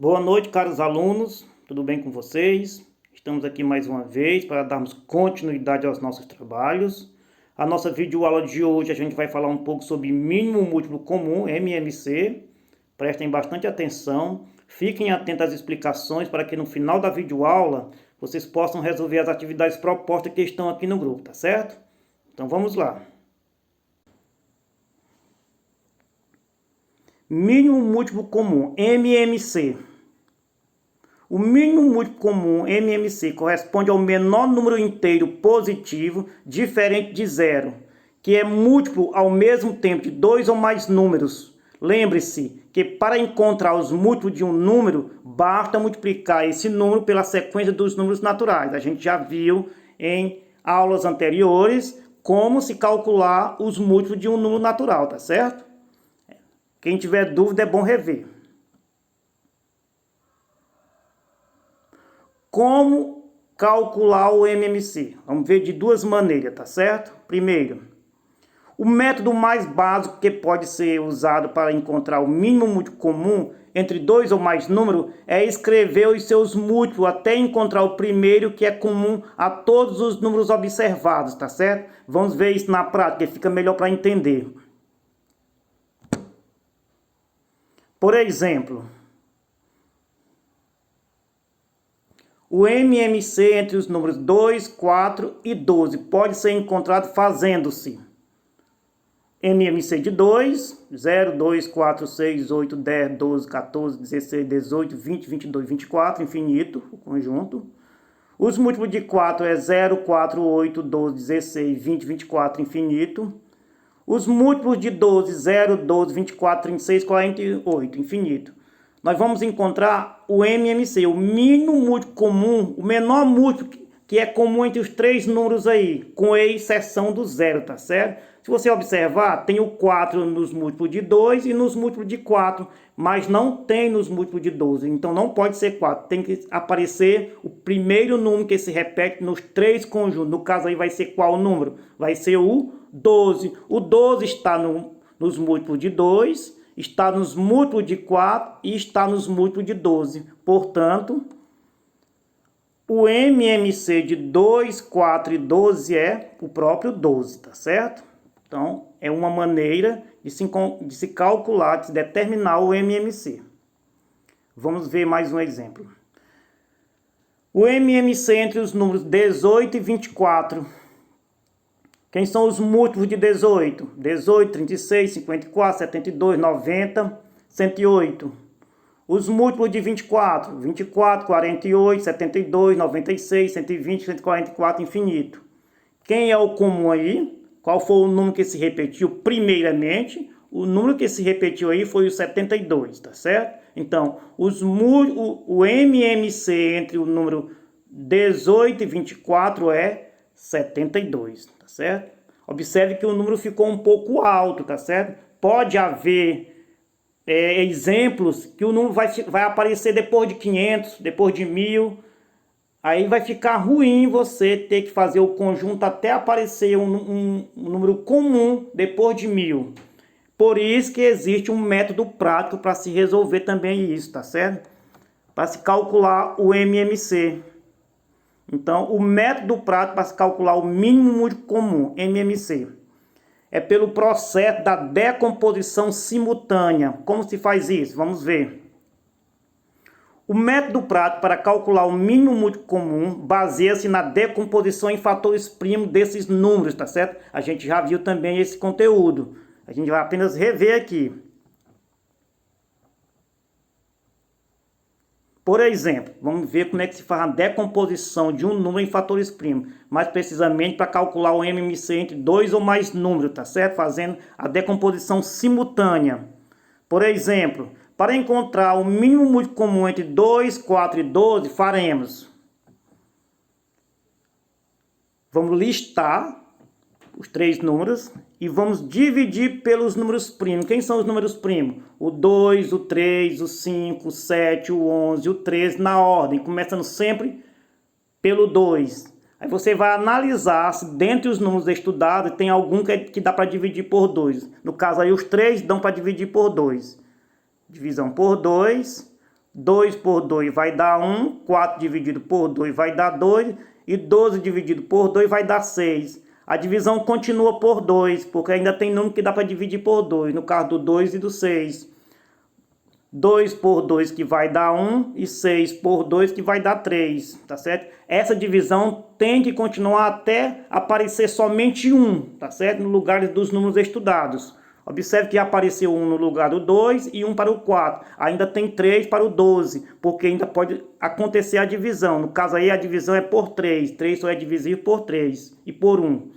Boa noite, caros alunos, tudo bem com vocês? Estamos aqui mais uma vez para darmos continuidade aos nossos trabalhos. A nossa videoaula de hoje a gente vai falar um pouco sobre mínimo múltiplo comum, MMC. Prestem bastante atenção, fiquem atentos às explicações para que no final da videoaula vocês possam resolver as atividades propostas que estão aqui no grupo, tá certo? Então vamos lá. Mínimo múltiplo comum, MMC. O mínimo múltiplo comum, MMC, corresponde ao menor número inteiro positivo diferente de zero, que é múltiplo ao mesmo tempo de dois ou mais números. Lembre-se que para encontrar os múltiplos de um número, basta multiplicar esse número pela sequência dos números naturais. A gente já viu em aulas anteriores como se calcular os múltiplos de um número natural, tá certo? Quem tiver dúvida é bom rever. Como calcular o MMC? Vamos ver de duas maneiras, tá certo? Primeiro, o método mais básico que pode ser usado para encontrar o mínimo múltiplo comum entre dois ou mais números é escrever os seus múltiplos até encontrar o primeiro que é comum a todos os números observados, tá certo? Vamos ver isso na prática, fica melhor para entender. Por exemplo, o MMC entre os números 2, 4 e 12 pode ser encontrado fazendo-se MMC de 2, 0, 2, 4, 6, 8, 10, 12, 14, 16, 18, 20, 22, 24, infinito, o conjunto. Os múltiplos de 4 é 0, 4, 8, 12, 16, 20, 24, infinito. Os múltiplos de 12, 0, 12, 24, 36, 48, infinito. Nós vamos encontrar o MMC, o mínimo múltiplo comum, o menor múltiplo que é comum entre os três números aí, com exceção do zero, tá certo? Se você observar, tem o 4 nos múltiplos de 2 e nos múltiplos de 4, mas não tem nos múltiplos de 12, então não pode ser 4, tem que aparecer o primeiro número que se repete nos três conjuntos. No caso aí vai ser qual número? Vai ser o 12. O 12 está nos múltiplos de 2, está nos múltiplos de 4 e está nos múltiplos de 12. Portanto, o MMC de 2, 4 e 12 é o próprio 12, tá certo? Então, é uma maneira de se calcular, de se determinar o MMC. Vamos ver mais um exemplo. O MMC entre os números 18 e 24. Quem são os múltiplos de 18? 18, 36, 54, 72, 90, 108. Os múltiplos de 24, 24, 48, 72, 96, 120, 144, infinito. Quem é o comum aí? Qual foi o número que se repetiu primeiramente? O número que se repetiu aí foi o 72, tá certo? Então, o MMC entre o número 18 e 24 é 72, tá certo? Observe que o número ficou um pouco alto, tá certo? Pode haver exemplos que o número vai aparecer depois de 500, depois de 1000. Aí vai ficar ruim você ter que fazer o conjunto até aparecer um número comum depois de 1000. Por isso que existe um método prático para se resolver também isso, tá certo? Para se calcular o MMC. Então, o método prático para se calcular o mínimo múltiplo comum, MMC, é pelo processo da decomposição simultânea. Como se faz isso? Vamos ver. O método prático para calcular o mínimo múltiplo comum baseia-se na decomposição em fatores primos desses números, tá certo? A gente já viu também esse conteúdo. A gente vai apenas rever aqui. Por exemplo, vamos ver como é que se faz a decomposição de um número em fatores primos. Mais precisamente para calcular o MMC entre dois ou mais números, tá certo? Fazendo a decomposição simultânea. Por exemplo, para encontrar o mínimo múltiplo comum entre 2, 4 e 12, faremos. Vamos listar os três números e vamos dividir pelos números primos. Quem são os números primos? O 2, o 3, o 5, o 7, o 11, o 13, na ordem, começando sempre pelo 2. Aí você vai analisar se dentre os números estudados tem algum que dá para dividir por 2. No caso aí os 3 dão para dividir por 2. Divisão por 2, 2 por 2 vai dar 1, 4 dividido por 2 vai dar 2, e 12 dividido por 2 vai dar 6. A divisão continua por 2, porque ainda tem número que dá para dividir por 2, no caso do 2 e do 6. 2 por 2 que vai dar 1 e 6 por 2 que vai dar 3, tá certo? Essa divisão tem que continuar até aparecer somente 1, tá certo? No lugar dos números estudados. Observe que apareceu 1 no lugar do 2 e 1 para o 4. Ainda tem 3 para o 12, porque ainda pode acontecer a divisão. No caso aí a divisão é por 3. 3 só é divisível por 3 e por 1.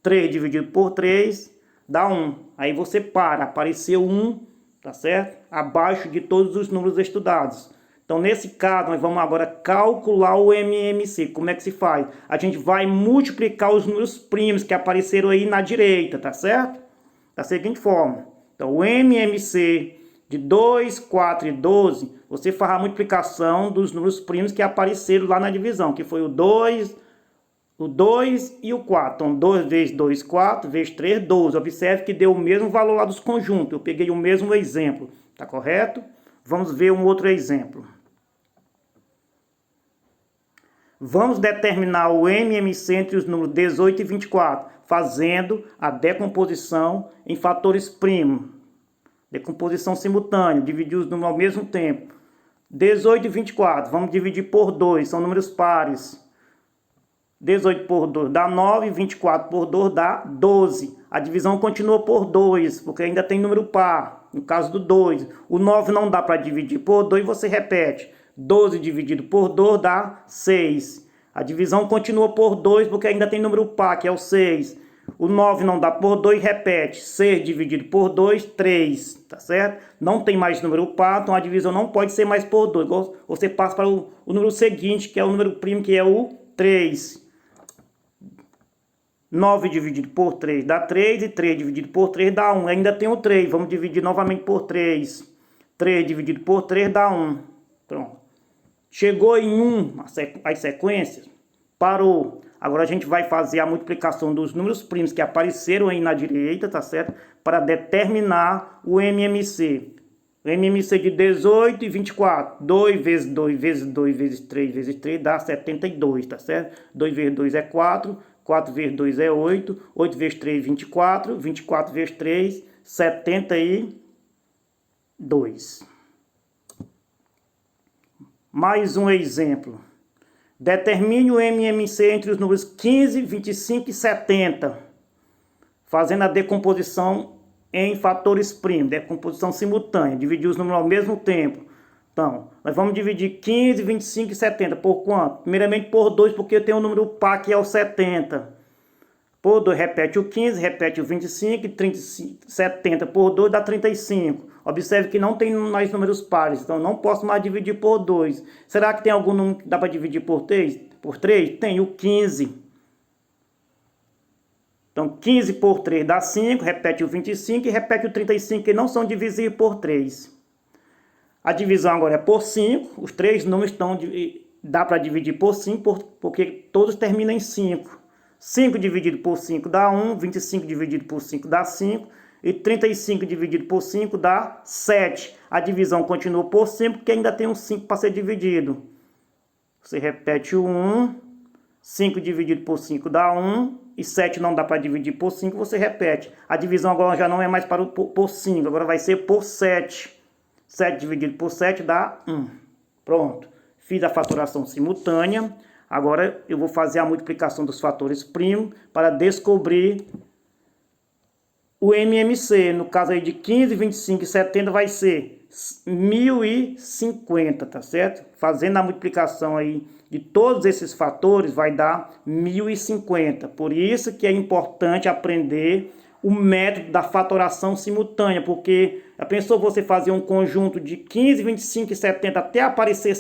3 dividido por 3 dá 1. Aí você para, apareceu 1, tá certo? Abaixo de todos os números estudados. Então, nesse caso, nós vamos agora calcular o MMC. Como é que se faz? A gente vai multiplicar os números primos que apareceram aí na direita, tá certo? Da seguinte forma. Então, o MMC de 2, 4 e 12, você faz a multiplicação dos números primos que apareceram lá na divisão, que foi o 2 e o 4. Então, 2 vezes 2, 4, vezes 3, 12. Observe que deu o mesmo valor lá dos conjuntos. Eu peguei o mesmo exemplo. Tá correto? Vamos ver um outro exemplo. Vamos determinar o MMC entre os números 18 e 24, fazendo a decomposição em fatores primos. Decomposição simultânea, dividir os números ao mesmo tempo. 18 e 24, vamos dividir por 2, são números pares. 18 por 2 dá 9, 24 por 2 dá 12. A divisão continua por 2, porque ainda tem número par, no caso do 2. O 9 não dá para dividir por 2, você repete. 12 dividido por 2 dá 6. A divisão continua por 2, porque ainda tem número par, que é o 6. O 9 não dá por 2, repete. 6 dividido por 2, 3, tá certo? Não tem mais número par, então a divisão não pode ser mais por 2. Você passa para o número seguinte, que é o número primo, que é o 3. 9 dividido por 3 dá 3, e 3 dividido por 3 dá 1. Ainda tem o 3, vamos dividir novamente por 3. 3 dividido por 3 dá 1. Pronto. Chegou em 1 as sequências, parou. Agora a gente vai fazer a multiplicação dos números primos que apareceram aí na direita, tá certo? Para determinar o MMC. O MMC de 18 e 24. 2 vezes 2 vezes 2 vezes 3 vezes 3 dá 72, tá certo? 2 vezes 2 é 4. 4 vezes 2 é 8. 8 vezes 3, 24. 24 vezes 3, 72. Mais um exemplo. Determine o MMC entre os números 15, 25 e 70, fazendo a decomposição em fatores primos, decomposição simultânea, dividir os números ao mesmo tempo. Então, nós vamos dividir 15, 25 e 70 por quanto? Primeiramente por 2, porque eu tenho um número par que é o 70. Por 2 repete o 15, repete o 25, e 70 por 2 dá 35. Observe que não tem mais números pares, então não posso mais dividir por 2. Será que tem algum número que dá para dividir por 3? Por 3? Tem o 15. Então 15 por 3 dá 5, repete o 25 e repete o 35, que não são divisíveis por 3. A divisão agora é por 5, os três números dá para dividir por 5, porque todos terminam em 5. 5 dividido por 5 dá 1, 25 dividido por 5 dá 5, e 35 dividido por 5 dá 7. A divisão continua por 5, porque ainda tem um 5 para ser dividido. Você repete o 1, 5 dividido por 5 dá 1, e 7 não dá para dividir por 5, você repete. A divisão agora já não é mais por 5, agora vai ser por 7. 7 dividido por 7 dá 1. Pronto. Fiz a fatoração simultânea. Agora eu vou fazer a multiplicação dos fatores primos para descobrir o MMC. No caso aí de 15, 25 e 70 vai ser 1050, tá certo? Fazendo a multiplicação aí de todos esses fatores vai dar 1050. Por isso que é importante aprender o método da fatoração simultânea, porque a pessoa você fazer um conjunto de 15, 25 e 70 até aparecer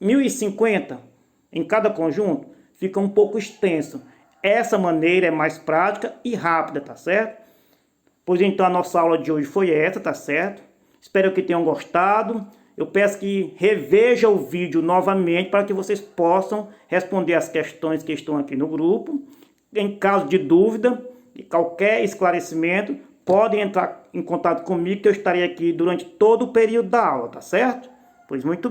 1050 em cada conjunto, fica um pouco extenso. Essa maneira é mais prática e rápida, tá certo? Pois então a nossa aula de hoje foi essa, tá certo? Espero que tenham gostado. Eu peço que reveja o vídeo novamente para que vocês possam responder as questões que estão aqui no grupo. Em caso de dúvida e qualquer esclarecimento, podem entrar em contato comigo que eu estarei aqui durante todo o período da aula, tá certo? Pois muito bem.